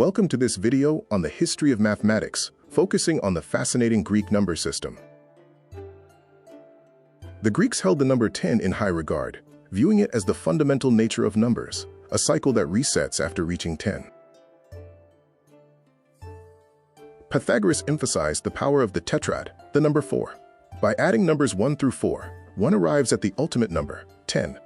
Welcome to this video on the history of mathematics, focusing on the fascinating Greek number system. The Greeks held the number 10 in high regard, viewing it as the fundamental nature of numbers, a cycle that resets after reaching 10. Pythagoras emphasized the power of the tetrad, the number 4. By adding numbers 1 through 4, one arrives at the ultimate number, 10.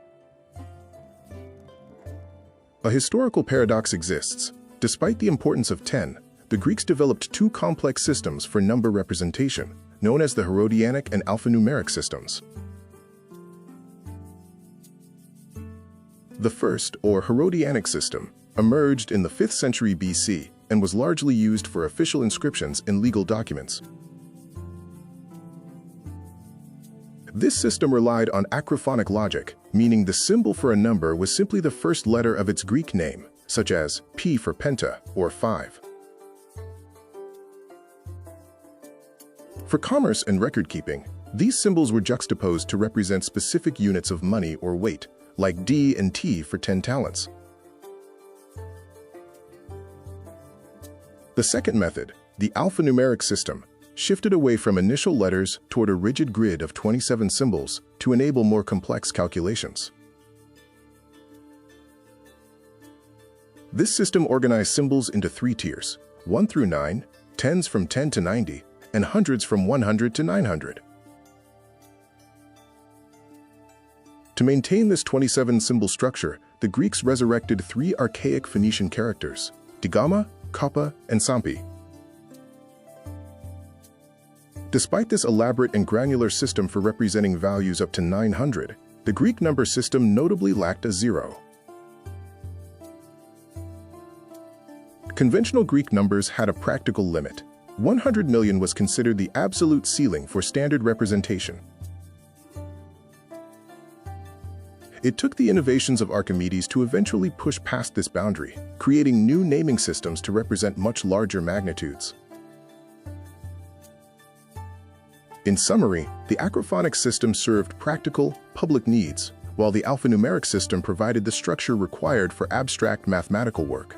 A historical paradox exists. Despite the importance of 10, the Greeks developed two complex systems for number representation, known as the Herodianic and Alphanumeric systems. The first, or Herodianic system, emerged in the 5th century BC and was largely used for official inscriptions in legal documents. This system relied on acrophonic logic, meaning the symbol for a number was simply the first letter of its Greek name, such as P for penta, or 5. For commerce and record-keeping, these symbols were juxtaposed to represent specific units of money or weight, like D and T for 10 talents. The second method, the alphanumeric system, shifted away from initial letters toward a rigid grid of 27 symbols to enable more complex calculations. This system organized symbols into 3 tiers, 1 through 9, tens from 10 to 90, and hundreds from 100 to 900. To maintain this 27-symbol structure, the Greeks resurrected 3 archaic Phoenician characters, digama, kappa, and sampi. Despite this elaborate and granular system for representing values up to 900, the Greek number system notably lacked a 0. Conventional Greek numbers had a practical limit. 100 million was considered the absolute ceiling for standard representation. It took the innovations of Archimedes to eventually push past this boundary, creating new naming systems to represent much larger magnitudes. In summary, the acrophonic system served practical, public needs, while the alphanumeric system provided the structure required for abstract mathematical work.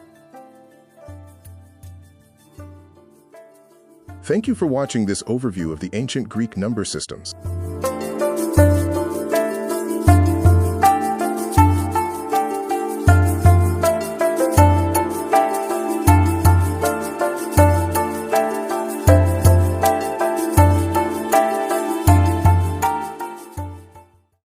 Thank you for watching this overview of the ancient Greek number systems.